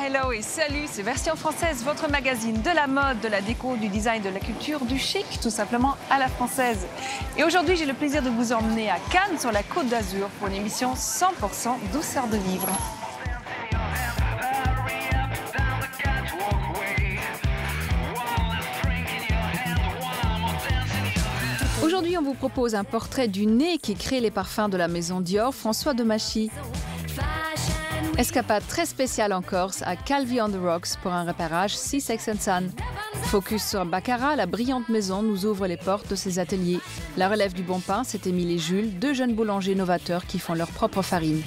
hello et salut, c'est Version Française, votre magazine de la mode, de la déco, du design, de la culture, du chic, tout simplement à la française. Et aujourd'hui, j'ai le plaisir de vous emmener à Cannes, sur la Côte d'Azur, pour une émission 100% douceur de vivre. Aujourd'hui, on vous propose un portrait du nez qui crée les parfums de la maison Dior, François Demachy. Escapade très spéciale en Corse, à Calvi on the Rocks, pour un repérage si Sex and Sun. Focus sur Baccarat, la brillante maison nous ouvre les portes de ses ateliers. La relève du bon pain, c'est Émile et Jules, deux jeunes boulangers novateurs qui font leur propre farine.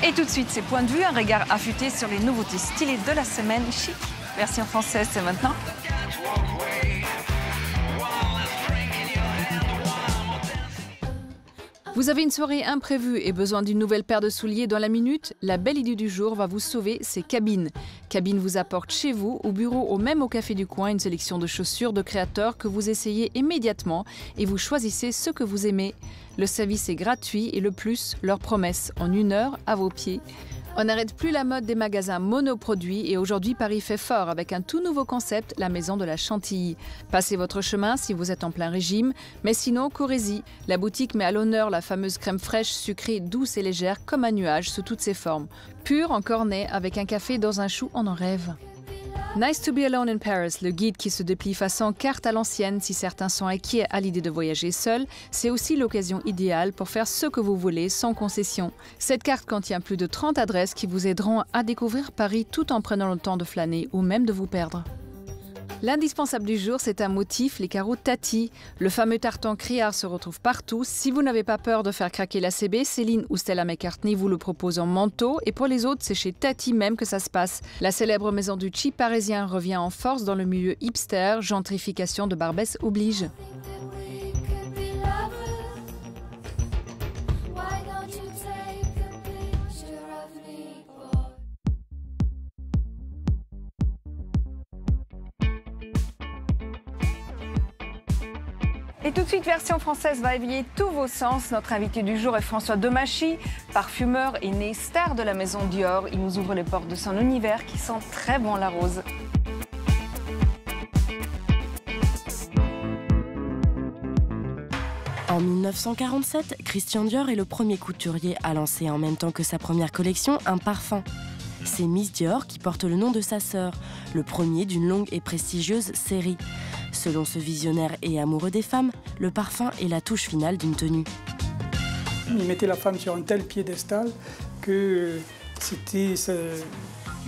Et tout de suite, ces points de vue, un regard affûté sur les nouveautés stylées de la semaine chic. Version française, c'est maintenant. Vous avez une soirée imprévue et besoin d'une nouvelle paire de souliers dans la minute? La belle idée du jour va vous sauver, c'est Cabine. Cabine vous apporte chez vous, au bureau ou même au café du coin, une sélection de chaussures de créateurs que vous essayez immédiatement et vous choisissez ce que vous aimez. Le service est gratuit et le plus, leur promesse, en 1 heure à vos pieds. On n'arrête plus la mode des magasins monoproduits et aujourd'hui Paris fait fort avec un tout nouveau concept, la maison de la Chantilly. Passez votre chemin si vous êtes en plein régime, mais sinon courez-y. La boutique met à l'honneur la fameuse crème fraîche, sucrée, douce et légère comme un nuage sous toutes ses formes. Pure en cornet avec un café dans un chou, on en rêve. Nice to be alone in Paris, le guide qui se déplie façon carte à l'ancienne si certains sont inquiets à l'idée de voyager seul, c'est aussi l'occasion idéale pour faire ce que vous voulez sans concession. Cette carte contient plus de 30 adresses qui vous aideront à découvrir Paris tout en prenant le temps de flâner ou même de vous perdre. L'indispensable du jour, c'est un motif, les carreaux Tati. Le fameux tartan criard se retrouve partout. Si vous n'avez pas peur de faire craquer la CB, Céline ou Stella McCartney vous le proposent en manteau. Et pour les autres, c'est chez Tati même que ça se passe. La célèbre maison du cheap parisien revient en force dans le milieu hipster. Gentrification de Barbès oblige. Et tout de suite, Version Française va éveiller tous vos sens. Notre invité du jour est François Demachy, parfumeur et né star de la maison Dior. Il nous ouvre les portes de son univers qui sent très bon la rose. En 1947, Christian Dior est le premier couturier à lancer en même temps que sa première collection un parfum. C'est Miss Dior qui porte le nom de sa sœur, le premier d'une longue et prestigieuse série. Selon ce visionnaire et amoureux des femmes, le parfum est la touche finale d'une tenue. Il mettait la femme sur un tel piédestal que c'était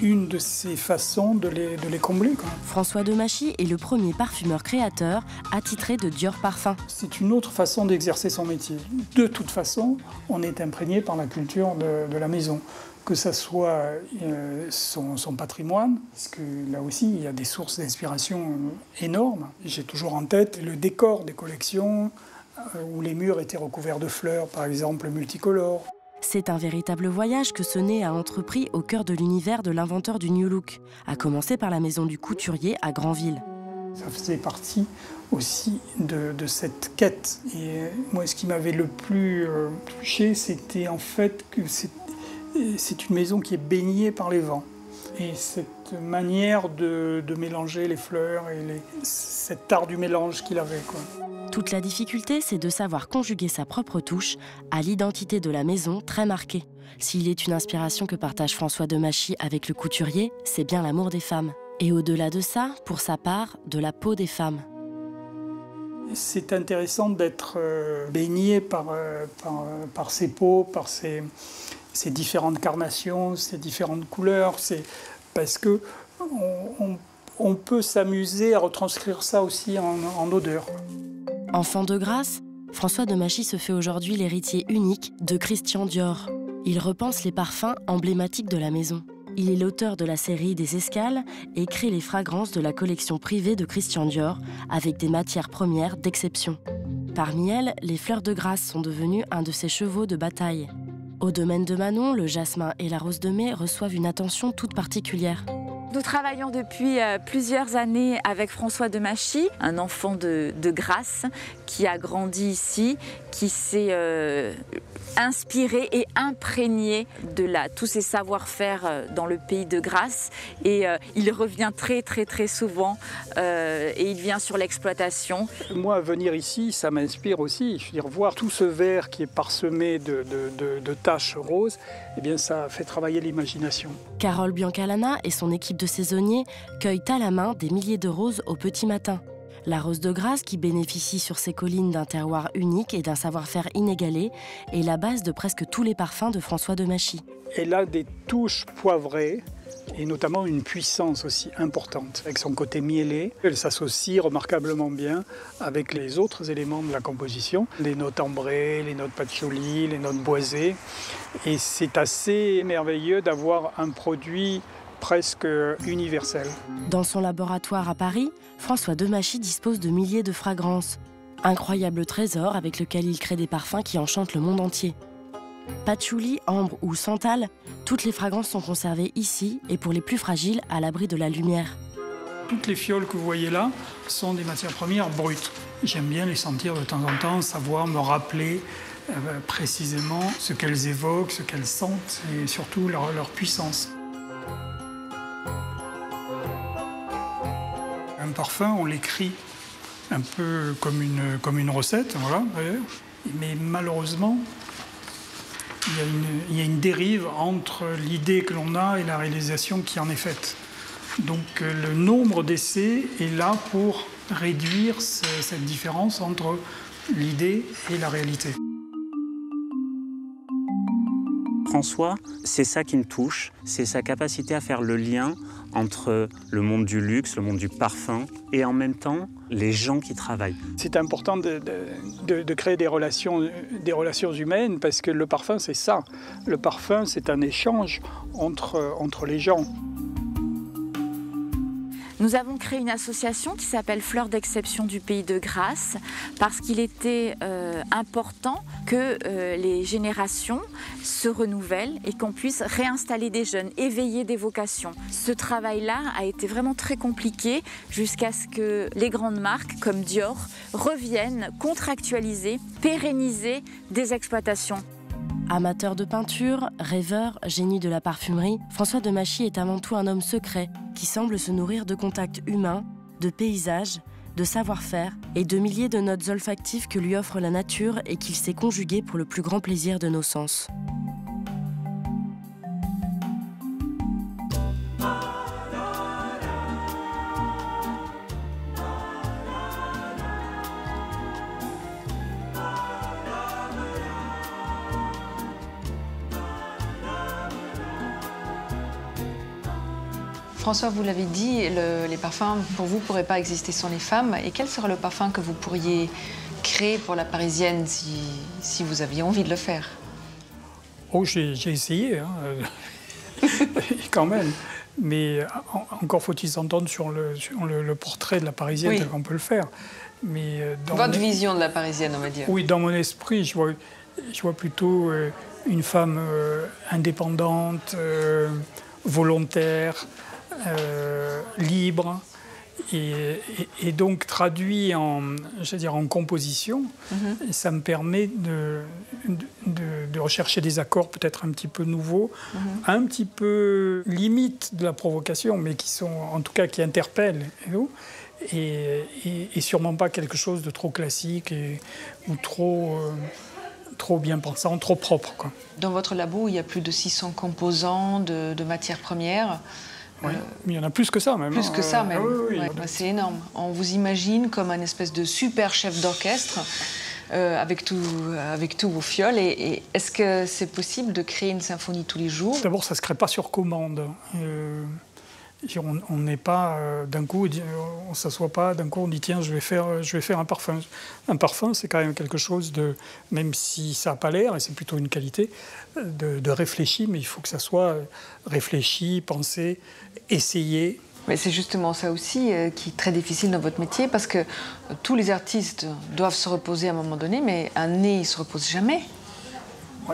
une de ses façons de les combler, quoi. François Demachy est le premier parfumeur créateur attitré de Dior Parfum. C'est une autre façon d'exercer son métier. De toute façon, on est imprégné par la culture de la maison. Que ça soit son patrimoine, parce que là aussi, il y a des sources d'inspiration énormes. J'ai toujours en tête le décor des collections, où les murs étaient recouverts de fleurs, par exemple, multicolores. C'est un véritable voyage que ce nez a entrepris au cœur de l'univers de l'inventeur du New Look, à commencer par la maison du couturier à Granville. Ça faisait partie aussi de cette quête. Et moi, ce qui m'avait le plus touché, c'était en fait que c'est une maison qui est baignée par les vents. Et cette manière de mélanger les fleurs et cet art du mélange qu'il avait, quoi. Toute la difficulté, c'est de savoir conjuguer sa propre touche à l'identité de la maison très marquée. S'il est une inspiration que partage François Demachy avec le couturier, c'est bien l'amour des femmes. Et au-delà de ça, pour sa part, de la peau des femmes. C'est intéressant d'être baigné par ses peaux, par ses différentes carnations, ces différentes couleurs, c'est parce que on peut s'amuser à retranscrire ça aussi en odeur. Enfant de grâce, François Demachy se fait aujourd'hui l'héritier unique de Christian Dior. Il repense les parfums emblématiques de la maison. Il est l'auteur de la série des escales et crée les fragrances de la collection privée de Christian Dior avec des matières premières d'exception. Parmi elles, les fleurs de grâce sont devenues un de ses chevaux de bataille. Au domaine de Manon, le jasmin et la rose de mai reçoivent une attention toute particulière. Nous travaillons depuis plusieurs années avec François Demachy, un enfant de Grasse qui a grandi ici, qui s'est inspiré et imprégné de tous ces savoir-faire dans le pays de Grasse. Et il revient très souvent et il vient sur l'exploitation. Moi, venir ici, ça m'inspire aussi. Je veux dire, voir tout ce verre qui est parsemé de taches roses, eh bien, ça fait travailler l'imagination. Carole Biancalana et son équipe de saisonniers cueillent à la main des milliers de roses au petit matin. La rose de Grasse, qui bénéficie sur ses collines d'un terroir unique et d'un savoir-faire inégalé, est la base de presque tous les parfums de François de Machy. Elle a des touches poivrées et notamment une puissance aussi importante. Avec son côté mielé, elle s'associe remarquablement bien avec les autres éléments de la composition. Les notes ambrées, les notes patchouli, les notes boisées. Et c'est assez merveilleux d'avoir un produit presque universel. Dans son laboratoire à Paris, François de Machy dispose de milliers de fragrances. Incroyable trésor avec lequel il crée des parfums qui enchantent le monde entier. Patchouli, ambre ou santal, toutes les fragrances sont conservées ici et pour les plus fragiles, à l'abri de la lumière. Toutes les fioles que vous voyez là sont des matières premières brutes. J'aime bien les sentir de temps en temps, savoir me rappeler précisément ce qu'elles évoquent, ce qu'elles sentent et surtout leur puissance. Un parfum, on l'écrit un peu comme une recette, voilà. Mais malheureusement, il y a une dérive entre l'idée que l'on a et la réalisation qui en est faite. Donc le nombre d'essais est là pour réduire cette différence entre l'idée et la réalité. François, c'est ça qui me touche, c'est sa capacité à faire le lien entre le monde du luxe, le monde du parfum et en même temps les gens qui travaillent. C'est important de créer des relations humaines parce que le parfum c'est ça. Le parfum c'est un échange entre les gens. Nous avons créé une association qui s'appelle Fleurs d'exception du pays de Grasse parce qu'il était important que les générations se renouvellent et qu'on puisse réinstaller des jeunes, éveiller des vocations. Ce travail-là a été vraiment très compliqué jusqu'à ce que les grandes marques comme Dior reviennent contractualiser, pérenniser des exploitations. Amateur de peinture, rêveur, génie de la parfumerie, François de Machy est avant tout un homme secret qui semble se nourrir de contacts humains, de paysages, de savoir-faire et de milliers de notes olfactives que lui offre la nature et qu'il sait conjuguer pour le plus grand plaisir de nos sens. François, vous l'avez dit, les parfums, pour vous, ne pourraient pas exister sans les femmes. Et quel serait le parfum que vous pourriez créer pour la Parisienne si vous aviez envie de le faire? Oh, j'ai essayé, hein. Quand même. Mais encore faut-il s'entendre sur le portrait de la Parisienne tel qu'on peut le faire. Mais votre vision de la Parisienne, on va dire. Oui, dans mon esprit, je vois plutôt une femme indépendante, volontaire, libre et donc traduit en composition. Ça me permet de rechercher des accords peut-être un petit peu nouveaux, un petit peu limite de la provocation, mais qui sont en tout cas qui interpellent et sûrement pas quelque chose de trop classique ou trop bien pensant, trop propre, quoi. Dans votre labo, il y a plus de 600 composants de matières premières. Oui, mais il y en a plus que ça même. Plus que ça même. Oui. Ouais, c'est énorme. On vous imagine comme un espèce de super chef d'orchestre avec tous vos fioles. Et est-ce que c'est possible de créer une symphonie tous les jours? D'abord, ça ne se crée pas sur commande. On n'est pas d'un coup, on ne s'assoit pas, d'un coup on dit tiens, je vais faire un parfum. Un parfum, c'est quand même quelque chose de, même si ça n'a pas l'air, et c'est plutôt une qualité, de réfléchi, mais il faut que ça soit réfléchi, pensé, essayé. Mais c'est justement ça aussi qui est très difficile dans votre métier, parce que tous les artistes doivent se reposer à un moment donné, mais un nez, il ne se repose jamais.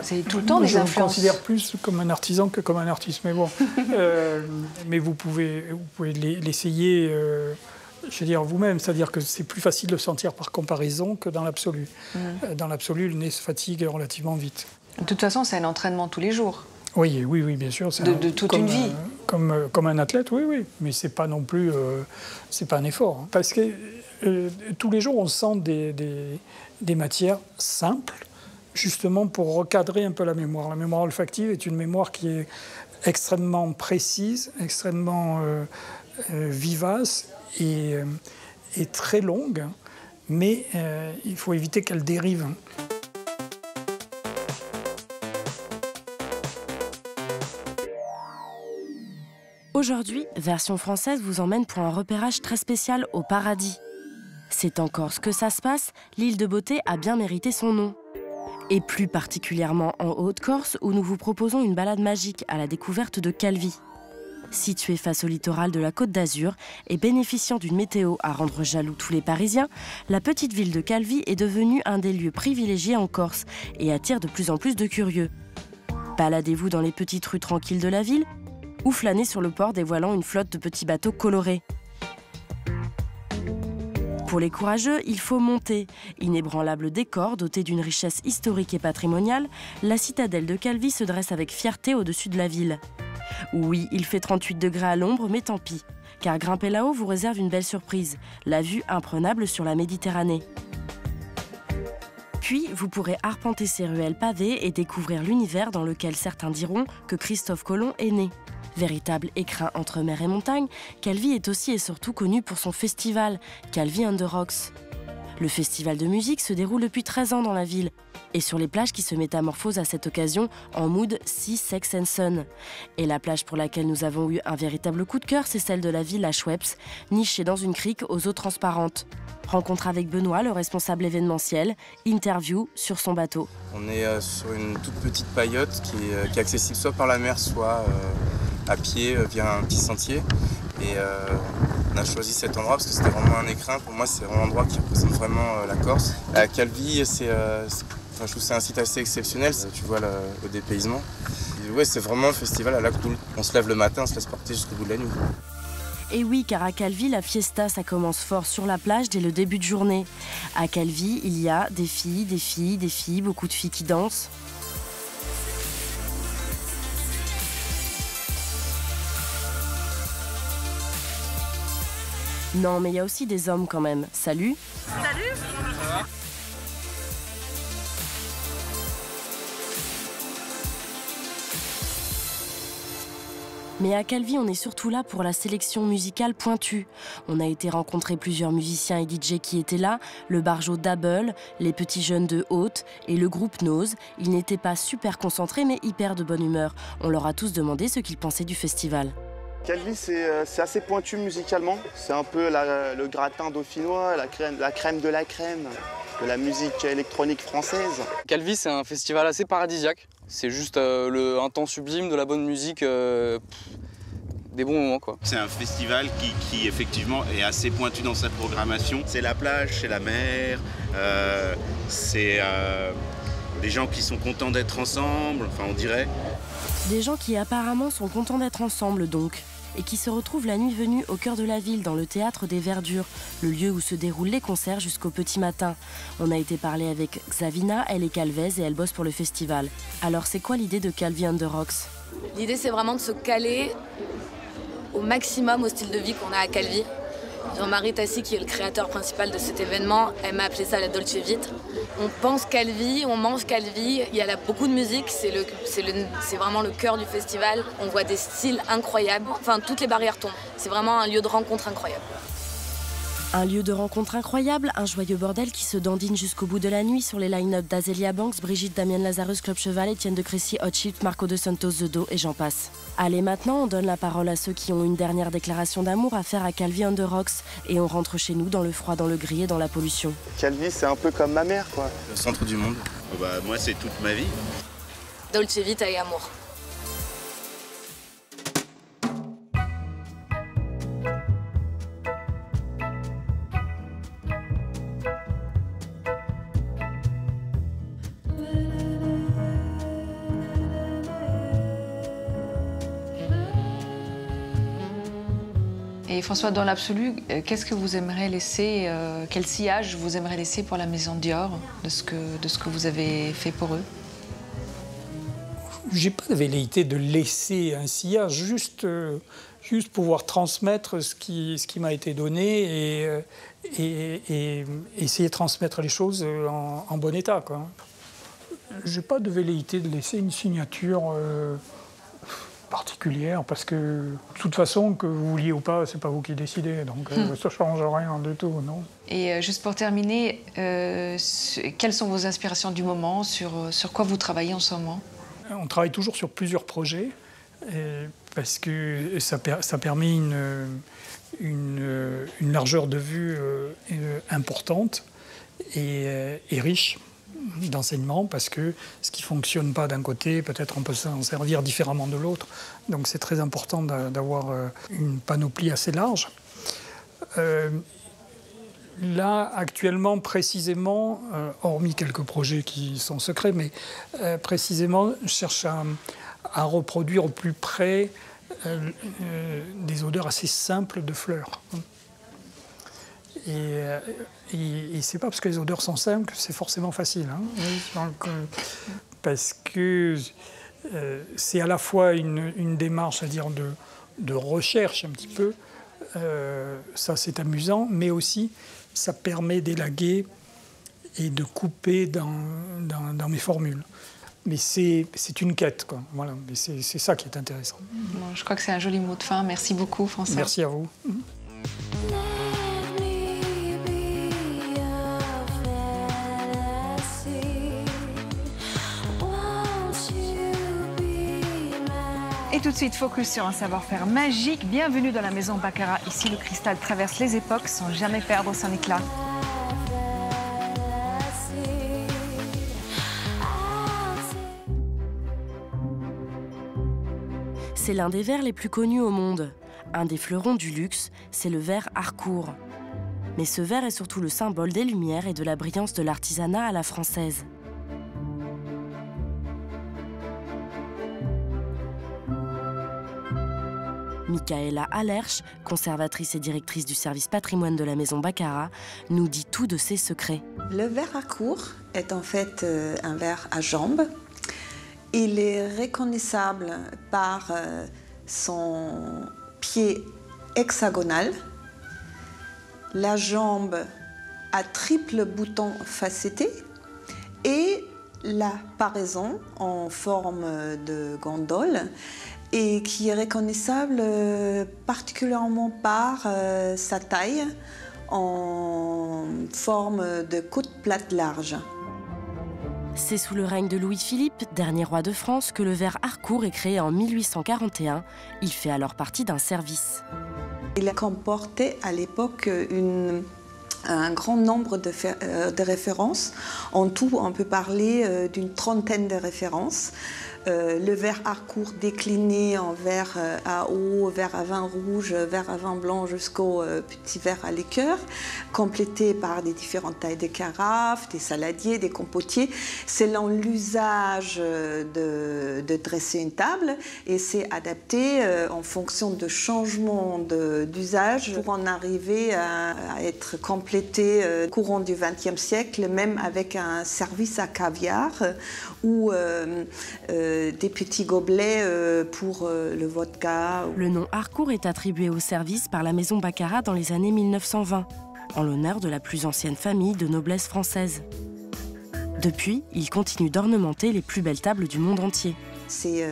C'est tout le temps des influences. Je me considère plus comme un artisan que comme un artiste, mais bon. Mais vous pouvez l'essayer, je veux dire, vous-même. C'est-à-dire que c'est plus facile de sentir par comparaison que dans l'absolu. Dans l'absolu, le nez se fatigue relativement vite. De toute façon, c'est un entraînement tous les jours. Oui, bien sûr. De toute une vie. Comme un athlète, oui. Mais c'est pas non plus, c'est pas un effort. Hein. Parce que tous les jours, on sent des matières simples, justement pour recadrer un peu la mémoire. La mémoire olfactive est une mémoire qui est extrêmement précise, extrêmement vivace et très longue, mais il faut éviter qu'elle dérive. Aujourd'hui, Version française vous emmène pour un repérage très spécial au paradis. C'est en Corse que ça se passe, l'île de beauté a bien mérité son nom. Et plus particulièrement en Haute-Corse, où nous vous proposons une balade magique à la découverte de Calvi. Située face au littoral de la Côte d'Azur et bénéficiant d'une météo à rendre jaloux tous les Parisiens, la petite ville de Calvi est devenue un des lieux privilégiés en Corse et attire de plus en plus de curieux. Baladez-vous dans les petites rues tranquilles de la ville, ou flâner sur le port dévoilant une flotte de petits bateaux colorés. Pour les courageux, il faut monter. Inébranlable décor, doté d'une richesse historique et patrimoniale, la citadelle de Calvi se dresse avec fierté au-dessus de la ville. Oui, il fait 38 degrés à l'ombre, mais tant pis, car grimper là-haut vous réserve une belle surprise, la vue imprenable sur la Méditerranée. Puis, vous pourrez arpenter ces ruelles pavées et découvrir l'univers dans lequel certains diront que Christophe Colomb est né. Véritable écrin entre mer et montagne, Calvi est aussi et surtout connu pour son festival, Calvi and the Rocks. Le festival de musique se déroule depuis 13 ans dans la ville et sur les plages qui se métamorphosent à cette occasion en mood Sea, Sex and Sun. Et la plage pour laquelle nous avons eu un véritable coup de cœur, c'est celle de la ville à Schweppes, nichée dans une crique aux eaux transparentes. Rencontre avec Benoît, le responsable événementiel, interview sur son bateau. On est sur une toute petite paillote qui est accessible soit par la mer, soit à pied via un petit sentier. Et on a choisi cet endroit parce que c'était vraiment un écrin. Pour moi, c'est vraiment un endroit qui représente vraiment la Corse. À Calvi, je trouve que c'est un site assez exceptionnel. Tu vois le dépaysement. Ouais, c'est vraiment un festival à la cool. On se lève le matin, on se laisse porter jusqu'au bout de la nuit. Et oui, car à Calvi, la fiesta, ça commence fort sur la plage dès le début de journée. À Calvi, il y a des filles, beaucoup de filles qui dansent. Non, mais il y a aussi des hommes quand même. Salut. Salut. Mais à Calvi, on est surtout là pour la sélection musicale pointue. On a été rencontrer plusieurs musiciens et DJ qui étaient là, le barjo Double, les petits jeunes de Haute et le groupe Nose. Ils n'étaient pas super concentrés mais hyper de bonne humeur. On leur a tous demandé ce qu'ils pensaient du festival. Calvi, c'est assez pointu musicalement. C'est un peu le gratin dauphinois, la crème de la crème de la musique électronique française. Calvi, c'est un festival assez paradisiaque. C'est juste un temps sublime, de la bonne musique, des bons moments, quoi. C'est un festival qui effectivement est assez pointu dans sa programmation. C'est la plage, c'est la mer, c'est des gens qui sont contents d'être ensemble, enfin on dirait. Des gens qui apparemment sont contents d'être ensemble donc, et qui se retrouvent la nuit venue au cœur de la ville, dans le Théâtre des Verdures, le lieu où se déroulent les concerts jusqu'au petit matin. On a été parler avec Xavina, elle est calvaise et elle bosse pour le festival. Alors c'est quoi l'idée de Calvi and the Rocks? L'idée c'est vraiment de se caler au maximum au style de vie qu'on a à Calvi. Jean-Marie Tassi, qui est le créateur principal de cet événement, elle m'a appelé ça la Dolce Vita. On pense Calvi, on mange Calvi, il y a beaucoup de musique, c'est vraiment le cœur du festival. On voit des styles incroyables, enfin toutes les barrières tombent. C'est vraiment un lieu de rencontre incroyable. Un lieu de rencontre incroyable, un joyeux bordel qui se dandine jusqu'au bout de la nuit sur les line-up d'Azelia Banks, Brigitte Damien Lazarus, Club Cheval, Étienne de Crécy, Hot Shift, Marco de Santos, The Do et j'en passe. Allez, maintenant, on donne la parole à ceux qui ont une dernière déclaration d'amour à faire à Calvi and the Rocks et on rentre chez nous dans le froid, dans le gris et dans la pollution. Calvi, c'est un peu comme ma mère, quoi. Le centre du monde. Oh bah, moi, c'est toute ma vie. Dolce Vita et amour. Et François, dans l'absolu, qu'est-ce que vous aimeriez laisser, quel sillage vous aimeriez laisser pour la maison Dior de ce que vous avez fait pour eux? J'ai pas de velléité de laisser un sillage, juste pouvoir transmettre ce qui m'a été donné et essayer de transmettre les choses en bon état, quoi. J'ai pas de velléité de laisser une signature particulière, parce que de toute façon, que vous vouliez ou pas, c'est pas vous qui décidez, donc ça change rien du tout, non. Et juste pour terminer, quelles sont vos inspirations du moment, sur quoi vous travaillez en ce moment? On travaille toujours sur plusieurs projets, parce que ça permet une largeur de vue importante et riche d'enseignement, parce que ce qui ne fonctionne pas d'un côté, peut-être on peut s'en servir différemment de l'autre. Donc c'est très important d'avoir une panoplie assez large. Là, actuellement, précisément, hormis quelques projets qui sont secrets, mais précisément, je cherche à reproduire au plus près des odeurs assez simples de fleurs. Et c'est pas parce que les odeurs sont simples que c'est forcément facile, hein. Donc, parce que c'est à la fois une démarche, c'est-à-dire de recherche un petit peu, ça c'est amusant, mais aussi ça permet d'élaguer et de couper dans mes formules. Mais c'est une quête, quoi. Voilà. Mais c'est ça qui est intéressant. Bon, je crois que c'est un joli mot de fin. Merci beaucoup, François. Merci à vous. Et tout de suite, focus sur un savoir-faire magique. Bienvenue dans la maison Baccarat. Ici, le cristal traverse les époques sans jamais perdre son éclat. C'est l'un des verres les plus connus au monde. Un des fleurons du luxe, c'est le verre Harcourt. Mais ce verre est surtout le symbole des lumières et de la brillance de l'artisanat à la française. Michaela Allersch, conservatrice et directrice du service patrimoine de la maison Baccarat, nous dit tout de ses secrets. Le verre Harcourt est en fait un verre à jambes. Il est reconnaissable par son pied hexagonal, la jambe à triple bouton facetté et la paraison en forme de gondole, et qui est reconnaissable particulièrement par sa taille en forme de côte plate large. C'est sous le règne de Louis-Philippe, dernier roi de France, que le verre Harcourt est créé en 1841. Il fait alors partie d'un service. Il comportait à l'époque un grand nombre de références. En tout, on peut parler d'une trentaine de références. Le verre Harcourt décliné en verre à eau, verre à vin rouge, verre à vin blanc jusqu'au petit verre à liqueur, complété par des différentes tailles de carafes, des saladiers, des compotiers, selon l'usage de dresser une table, et c'est adapté en fonction de changements d'usage pour en arriver à être complété courant du XXe siècle, même avec un service à caviar ou des petits gobelets pour le vodka. Le nom Harcourt est attribué au service par la maison Baccarat dans les années 1920, en l'honneur de la plus ancienne famille de noblesse française. Depuis, il continue d'ornementer les plus belles tables du monde entier. C'est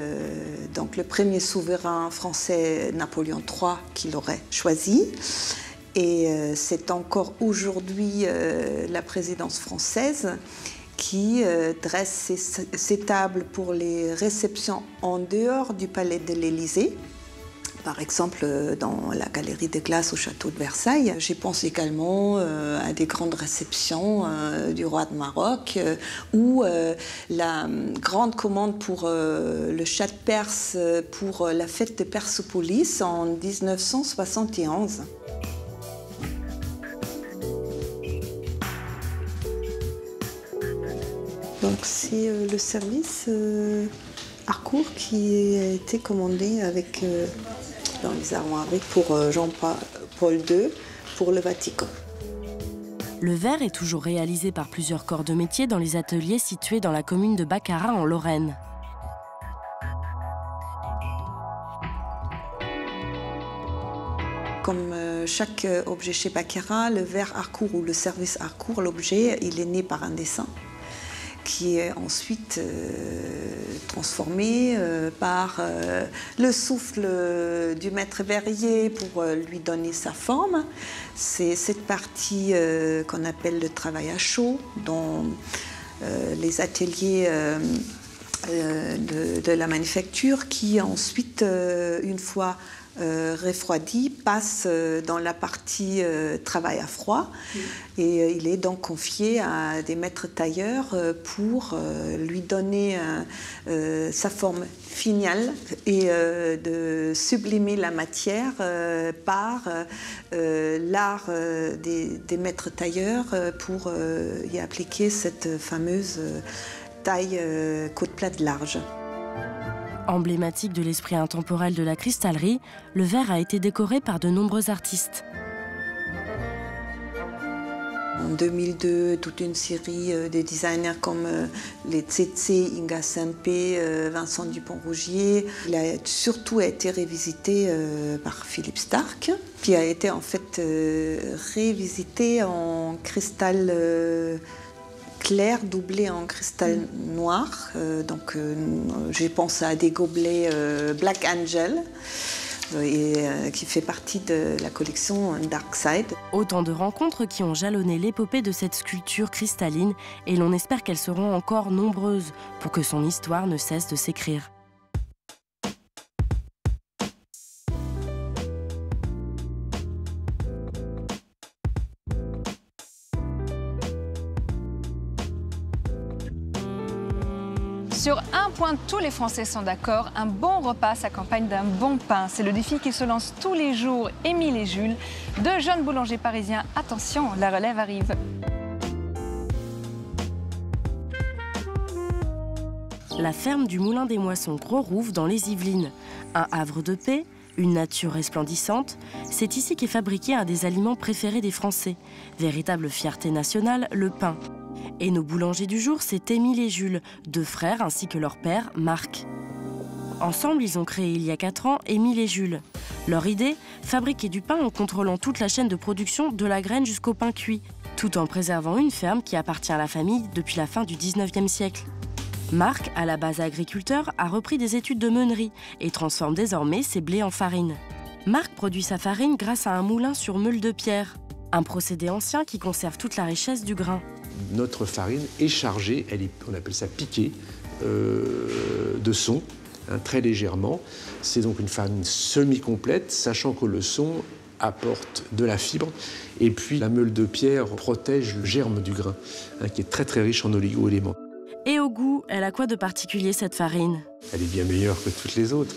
donc le premier souverain français, Napoléon III, qui l'aurait choisi. Et c'est encore aujourd'hui la présidence française qui dresse ces tables pour les réceptions en dehors du palais de l'Élysée. Par exemple, dans la galerie des glaces au château de Versailles. J'y pense également à des grandes réceptions du roi de Maroc ou la grande commande pour le Shah de Perse pour la fête de Persépolis en 1971. Donc c'est le service Harcourt qui a été commandé avec, dans les armoiries pour Jean-Paul II pour le Vatican. Le verre est toujours réalisé par plusieurs corps de métier dans les ateliers situés dans la commune de Baccarat en Lorraine. Comme chaque objet chez Baccarat, le verre Harcourt ou le service Harcourt, l'objet, il est né par un dessin qui est ensuite transformé par le souffle du maître verrier pour lui donner sa forme. C'est cette partie qu'on appelle le travail à chaud, dans les ateliers de la manufacture, qui ensuite, une fois refroidi, passe dans la partie travail à froid. Et il est donc confié à des maîtres tailleurs pour lui donner sa forme finale et de sublimer la matière par l'art des maîtres tailleurs pour y appliquer cette fameuse taille côte plate large. Emblématique de l'esprit intemporel de la cristallerie, le verre a été décoré par de nombreux artistes. En 2002, toute une série de designers comme les Tsetse, Inga Sempe, Vincent Dupont-Rougier. Il a surtout été révisité par Philippe Starck, qui a été en fait révisité en cristal clair doublé en cristal noir. Donc j'ai pensé à des gobelets Black Angel qui fait partie de la collection Dark Side. Autant de rencontres qui ont jalonné l'épopée de cette sculpture cristalline et l'on espère qu'elles seront encore nombreuses pour que son histoire ne cesse de s'écrire. Sur un point, tous les Français sont d'accord, un bon repas s'accompagne d'un bon pain. C'est le défi qui se lance tous les jours. Émile et Jules, deux jeunes boulangers parisiens. Attention, la relève arrive. La ferme du Moulin des Moissons Gros-Rouve dans les Yvelines. Un havre de paix, une nature resplendissante, c'est ici qu'est fabriqué un des aliments préférés des Français. Véritable fierté nationale, le pain. Et nos boulangers du jour, c'est Émile et Jules, deux frères ainsi que leur père, Marc. Ensemble, ils ont créé il y a 4 ans Émile et Jules. Leur idée, fabriquer du pain en contrôlant toute la chaîne de production, de la graine jusqu'au pain cuit, tout en préservant une ferme qui appartient à la famille depuis la fin du 19e siècle. Marc, à la base agriculteur, a repris des études de meunerie et transforme désormais ses blés en farine. Marc produit sa farine grâce à un moulin sur meule de pierre, un procédé ancien qui conserve toute la richesse du grain. Notre farine est chargée, on appelle ça piquée, de son, très légèrement. C'est donc une farine semi-complète, sachant que le son apporte de la fibre. Et puis la meule de pierre protège le germe du grain, qui est très très riche en oligo-éléments. Et au goût, elle a quoi de particulier cette farine? Elle est bien meilleure que toutes les autres.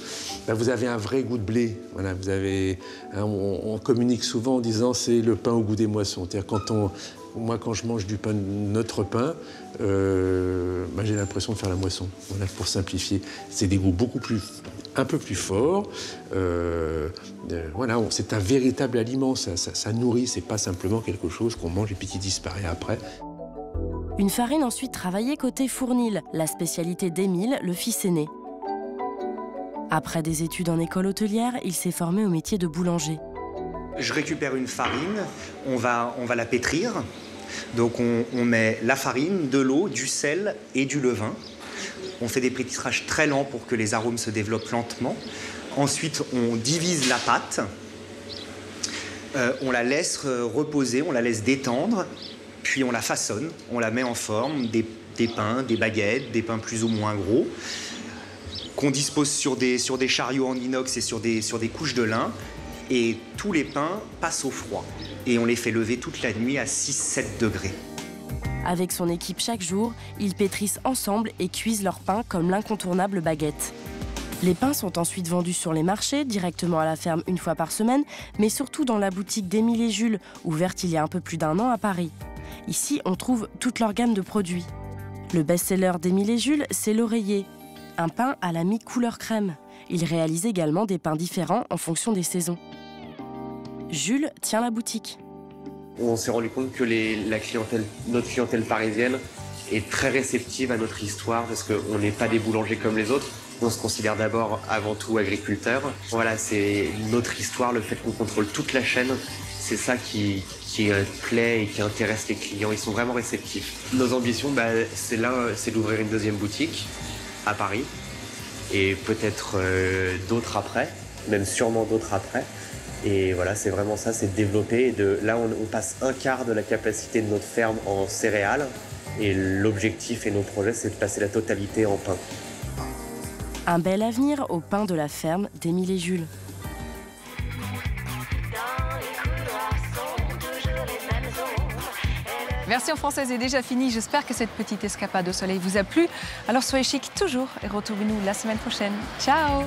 Là, vous avez un vrai goût de blé. Voilà, vous avez, on communique souvent en disant c'est le pain au goût des moissons. C'est-à-dire moi, quand je mange du pain, notre pain, j'ai l'impression de faire la moisson. Voilà, pour simplifier, c'est des goûts un peu plus forts. Voilà, c'est un véritable aliment. Ça nourrit. C'est pas simplement quelque chose qu'on mange et puis qui disparaît après. Une farine ensuite travaillée côté fournil, la spécialité d'Émile, le fils aîné. Après des études en école hôtelière, il s'est formé au métier de boulanger. Je récupère une farine, on va la pétrir. Donc on met la farine, de l'eau, du sel et du levain. On fait des pétrages très lents pour que les arômes se développent lentement. Ensuite, on divise la pâte. On la laisse reposer, on la laisse détendre. Puis on la façonne, on la met en forme, des pains, des baguettes, des pains plus ou moins gros, qu'on dispose sur des chariots en inox et sur des couches de lin. Et tous les pains passent au froid. Et on les fait lever toute la nuit à 6-7 degrés. Avec son équipe chaque jour, ils pétrissent ensemble et cuisent leur pain comme l'incontournable baguette. Les pains sont ensuite vendus sur les marchés, directement à la ferme une fois par semaine, mais surtout dans la boutique d'Émile et Jules, ouverte il y a un peu plus d'1 an à Paris. Ici, on trouve toute leur gamme de produits. Le best-seller d'Émile et Jules, c'est l'oreiller, un pain à la mi-couleur crème. Il réalise également des pains différents en fonction des saisons. Jules tient la boutique. On s'est rendu compte que notre clientèle parisienne est très réceptive à notre histoire parce qu'on n'est pas des boulangers comme les autres. On se considère d'abord, avant tout, agriculteur. Voilà, c'est notre histoire, le fait qu'on contrôle toute la chaîne. C'est ça qui plaît et qui intéresse les clients. Ils sont vraiment réceptifs. Nos ambitions, c'est d'ouvrir une deuxième boutique à Paris et peut-être d'autres après, même sûrement d'autres après. Et voilà, c'est vraiment ça, c'est de développer. Là, on passe un quart de la capacité de notre ferme en céréales. Et l'objectif et nos projets, c'est de passer la totalité en pain. Un bel avenir au pain de la ferme d'Émile et Jules. Version française est déjà finie. J'espère que cette petite escapade au soleil vous a plu. Alors soyez chic toujours et retrouvez-nous la semaine prochaine. Ciao!